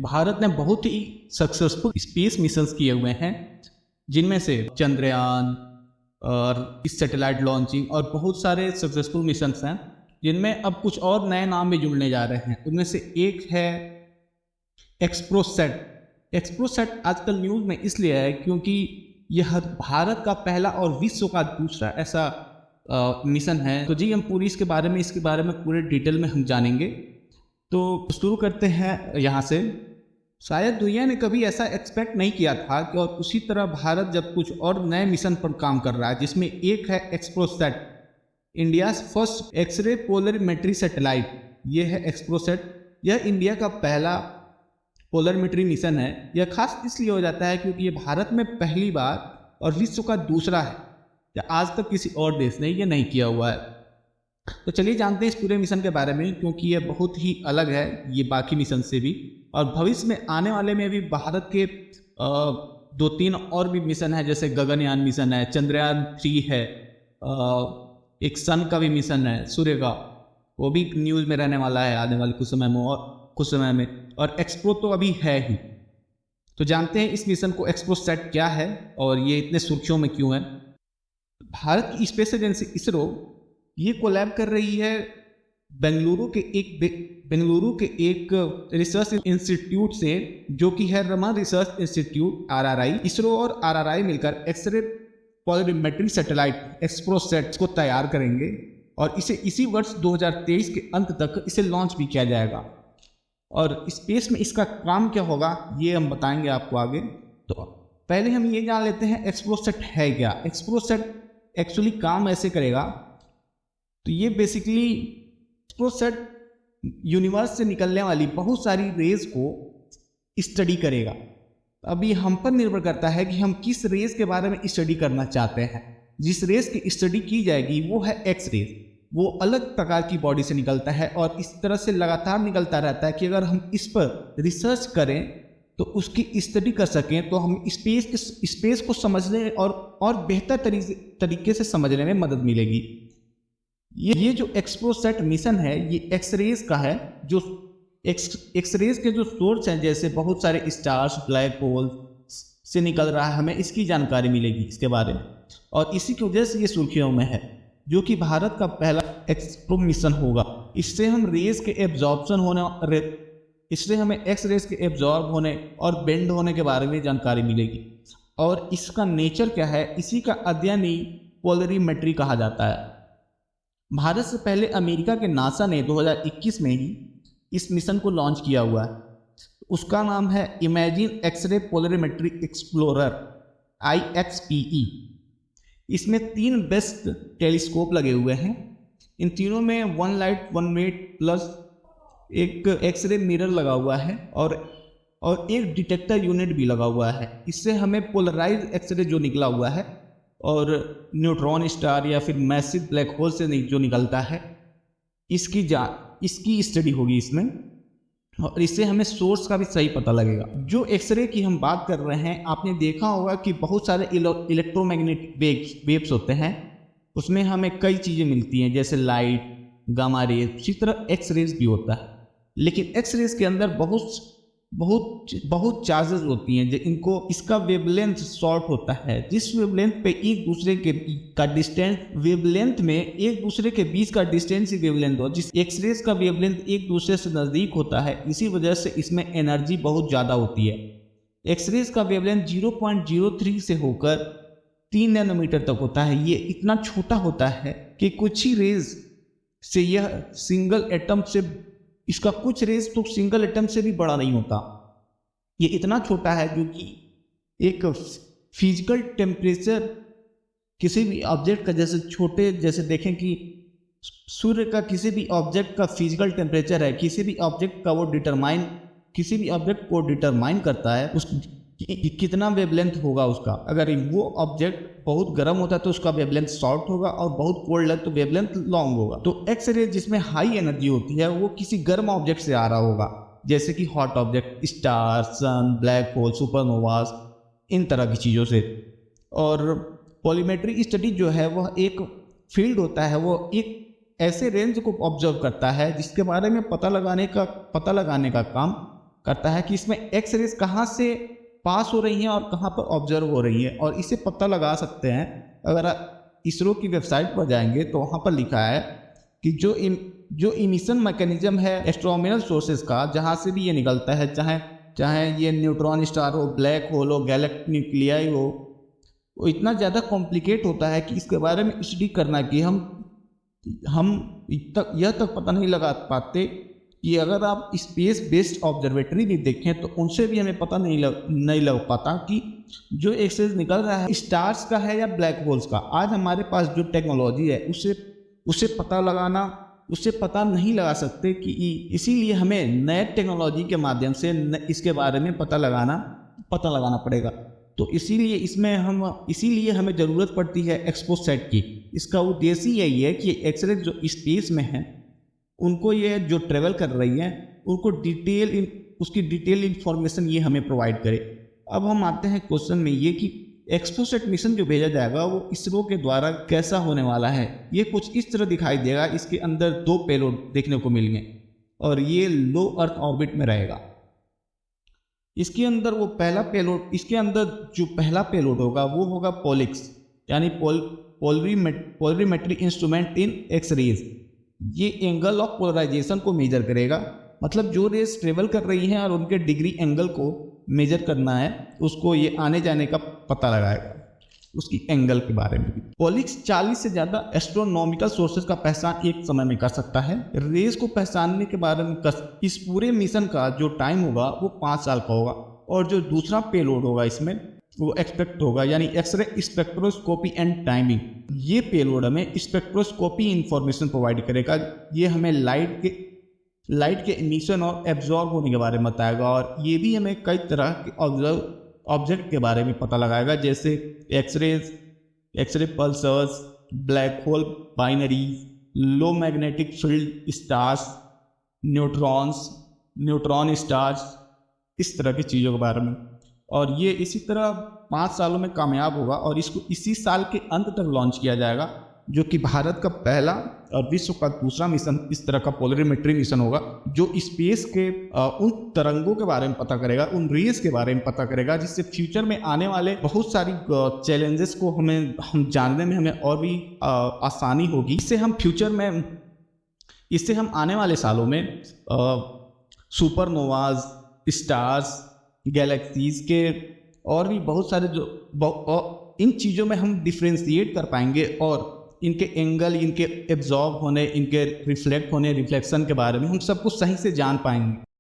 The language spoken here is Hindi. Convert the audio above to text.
भारत ने बहुत ही सक्सेसफुल स्पेस मिशंस किए हुए हैं, जिनमें से चंद्रयान और इस सैटेलाइट लॉन्चिंग और बहुत सारे सक्सेसफुल मिशंस हैं, जिनमें अब कुछ और नए नाम भी जुड़ने जा रहे हैं। उनमें से एक है एक्सप्रोसैट। एक्सप्रोसैट आजकल न्यूज़ में इसलिए है क्योंकि यह भारत का पहला और विश्व का दूसरा ऐसा मिशन है। तो जी हम पूरी इसके बारे में पूरे डिटेल में हम जानेंगे। तो शुरू करते हैं यहाँ से। शायद दुनिया ने कभी ऐसा एक्सपेक्ट नहीं किया था कि और उसी तरह भारत जब कुछ और नए मिशन पर काम कर रहा है, जिसमें एक है XPoSat, India's first X-ray polarimetry satellite. ये है एक्सप्रोसैट। यह इंडिया का पहला पोलरिमेट्री मिशन है। यह खास इसलिए हो जाता है क्योंकि ये भारत में पहली बार और विश्व का दूसरा है। या आज तक किसी और देश ने ये नहीं किया हुआ है। तो चलिए जानते हैं इस पूरे मिशन के बारे में, क्योंकि ये बहुत ही अलग है ये बाकी मिशन से भी। और भविष्य में आने वाले में भी भारत के 2-3 और भी मिशन है, जैसे गगनयान मिशन है, चंद्रयान 3 है, एक सन का भी मिशन है, सूर्य का, वो भी न्यूज़ में रहने वाला है आने वाले कुछ समय में। और एक्सप्रो तो अभी है ही। तो जानते हैं इस मिशन को एक्सप्रोसैट क्या है और ये इतने सुर्खियों में क्यों है। भारत की स्पेस एजेंसी इसरो ये कोलैब कर रही है बेंगलुरु के एक रिसर्च इंस्टीट्यूट से, जो कि है Raman research institute RRI। ISRO और RRI मिलकर एक्सरे पोलरिमेट्री सैटेलाइट एक्सप्रोसैट को तैयार करेंगे और इसे इसी वर्ष 2023 के अंत तक इसे लॉन्च भी किया जाएगा। और स्पेस में इसका काम क्या होगा ये हम बताएंगे आपको आगे। तो पहले हम ये जान लेते हैं एक्सप्रोसैट है क्या। एक्सप्रोसैट एक्चुअली काम ऐसे करेगा। तो ये बेसिकली एक्सप्रोसैट यूनिवर्स से निकलने वाली बहुत सारी रेज को स्टडी करेगा। अभी हम पर निर्भर करता है कि हम किस रेज के बारे में स्टडी करना चाहते हैं। जिस रेज की स्टडी की जाएगी वो है एक्स रेज। वो अलग प्रकार की बॉडी से निकलता है और इस तरह से लगातार निकलता रहता है कि अगर हम इस पर रिसर्च करें तो उसकी स्टडी कर सकें तो हम स्पेस को समझने और बेहतर तरीके से समझने में मदद मिलेगी। ये जो एक्सप्रोसैट मिशन है ये एक्सरेज का है। जो एक्सरेज के जो सोर्स हैं, जैसे बहुत सारे स्टार्स, ब्लैक होल से निकल रहा है, हमें इसकी जानकारी मिलेगी इसके बारे में। और इसी की वजह से ये सुर्खियों में है, जो कि भारत का पहला एक्सप्रो मिशन होगा। इससे हम रेज के एब्जॉर्प्शन होने इससे हमें एक्स रेज के एब्जॉर्ब होने और बेंड होने के बारे में जानकारी मिलेगी। और इसका नेचर क्या है, इसी का अध्ययन ही पोलरिमेट्री कहा जाता है। भारत से पहले अमेरिका के नासा ने 2021 में ही इस मिशन को लॉन्च किया हुआ है। उसका नाम है Imaging X-ray Polarimetry Explorer IXPE। इसमें 3 बेस्ट टेलीस्कोप लगे हुए हैं। इन तीनों में 1 लाइट 1 वेट प्लस एक एक्सरे मिरर लगा हुआ है और एक डिटेक्टर यूनिट भी लगा हुआ है। इससे हमें पोलराइज एक्सरे जो निकला हुआ है और न्यूट्रॉन स्टार या फिर मैसिव ब्लैक होल से जो निकलता है, इसकी स्टडी होगी इसमें। और इससे हमें सोर्स का भी सही पता लगेगा। जो एक्सरे की हम बात कर रहे हैं, आपने देखा होगा कि बहुत सारे इलेक्ट्रोमैग्नेटिक वेव्स होते हैं। उसमें हमें कई चीज़ें मिलती हैं, जैसे लाइट, गामा रेज, इसी तरह एक्स रेज भी होता है। लेकिन एक्स रेज के अंदर बहुत चार्जेस होती हैं, इसका वेवलेंथ शॉर्ट होता है। जिस वेवलेंथ पे एक दूसरे के बीच का डिस्टेंस ही वेवलेंथ हो, जिस एक्सरेज का वेवलेंथ एक दूसरे से नज़दीक होता है, इसी वजह से इसमें एनर्जी बहुत ज़्यादा होती है। एक्सरेज का वेवलेंथ 0.03 से होकर 3 नैनोमीटर तक होता है। ये इतना छोटा होता है कि कुछ ही रेज से यह सिंगल एटम से, इसका कुछ रेज तो सिंगल एटम से भी बड़ा नहीं होता। ये इतना छोटा है क्योंकि एक फिजिकल टेम्परेचर किसी भी ऑब्जेक्ट का, जैसे देखें कि सूर्य का किसी भी ऑब्जेक्ट का फिजिकल टेम्परेचर है, किसी भी ऑब्जेक्ट को डिटरमाइन करता है कितना वेवलेंथ होगा उसका। अगर वो ऑब्जेक्ट बहुत गर्म होता है तो उसका वेवलेंथ शॉर्ट होगा और बहुत कोल्ड है तो वेवलेंथ लॉन्ग होगा। तो एक्स रे जिसमें हाई एनर्जी होती है वो किसी गर्म ऑब्जेक्ट से आ रहा होगा, जैसे कि हॉट ऑब्जेक्ट, स्टार, सन, ब्लैक होल, सुपरनोवास, इन तरह की चीज़ों से। और पॉलीमेट्री स्टडी जो है वह एक फील्ड होता है, वो एक ऐसे रेंज को ऑब्जर्व करता है जिसके बारे में पता लगाने का काम करता है कि इसमें एक्स रेज कहाँ से पास हो रही हैं और कहाँ पर ऑब्जर्व हो रही हैं, और इसे पता लगा सकते हैं। अगर इसरो की वेबसाइट पर जाएंगे तो वहाँ पर लिखा है कि जो इमिशन मैकेनिज्म है एस्ट्रोनॉमिकल सोर्सेज का, जहाँ से भी ये निकलता है, चाहे ये न्यूट्रॉन स्टार हो, ब्लैक होल हो, गैलेक्टिक न्यूक्लियाई हो, वो इतना ज़्यादा कॉम्प्लिकेट होता है कि इसके बारे में स्टडी करना कि हम यह तक पता नहीं लगा पाते कि अगर आप स्पेस बेस्ड ऑब्जर्वेटरी भी देखें तो उनसे भी हमें पता नहीं लग पाता कि जो एक्सरेज निकल रहा है स्टार्स का है या ब्लैक होल्स का। आज हमारे पास जो टेक्नोलॉजी है उससे पता नहीं लगा सकते कि इसीलिए हमें नए टेक्नोलॉजी के माध्यम से इसके बारे में पता लगाना पड़ेगा। तो इसीलिए हमें ज़रूरत पड़ती है एक्सपोसेट की। इसका उद्देश्य यही है कि एक्सरे जो स्पेस में है उनको, ये जो ट्रेवल कर रही है उनको उसकी डिटेल इंफॉर्मेशन ये हमें प्रोवाइड करे। अब हम आते हैं क्वेश्चन में ये कि एक्सपोसेट मिशन जो भेजा जाएगा वो इसरो के द्वारा कैसा होने वाला है। ये कुछ इस तरह दिखाई देगा। इसके अंदर 2 पेलोड देखने को मिलेंगे और ये लो अर्थ ऑर्बिट में रहेगा। इसके अंदर इसके अंदर जो पहला पेलोड होगा वो होगा पोलिक्स, यानी पोलरीमेट्रिक इंस्ट्रूमेंट इन एक्स रेज। ये एंगल ऑफ पोलराइजेशन को मेजर करेगा, मतलब जो रेज ट्रेवल कर रही हैं और उनके डिग्री एंगल को मेजर करना है, उसको ये आने जाने का पता लगाएगा, उसकी एंगल के बारे में भी। पोलिक्स 40 से ज़्यादा एस्ट्रोनॉमिकल सोर्सेज का पहचान एक समय में कर सकता है। रेज को पहचानने के बारे में इस पूरे मिशन का जो टाइम होगा वो 5 साल का होगा। और जो दूसरा पेलोड होगा इसमें वो एक्सपेक्ट होगा, यानी एक्सरे स्पेक्ट्रोस्कोपी एंड टाइमिंग। ये पेलोड हमें स्पेक्ट्रोस्कोपी इंफॉर्मेशन प्रोवाइड करेगा। ये हमें लाइट के इमिशन और एब्जॉर्ब होने के बारे में बताएगा, और ये भी हमें कई तरह के ऑब्जेक्ट के बारे में पता लगाएगा, जैसे X-ray pulsars, black hole binary, low magnetic field stars, neutron stars, इस तरह की चीज़ों के बारे में। और ये इसी तरह 5 सालों में कामयाब होगा और इसको इसी साल के अंत तक लॉन्च किया जाएगा, जो कि भारत का पहला और विश्व का दूसरा मिशन इस तरह का पोलरीमेट्री मिशन होगा, जो स्पेस के उन तरंगों के बारे में पता करेगा, उन रेस के बारे में पता करेगा, जिससे फ्यूचर में आने वाले बहुत सारी चैलेंजेस को हम जानने में हमें और भी आसानी होगी। इससे हम आने वाले सालों में सुपरनोवाज, स्टार्स, गैलेक्सीज के और भी बहुत सारे इन चीज़ों में हम डिफ्रेंशिएट कर पाएंगे, और इनके एंगल, इनके एब्जॉर्ब होने, इनके रिफ्लेक्ट होने, रिफ्लेक्शन के बारे में हम सब कुछ सही से जान पाएंगे।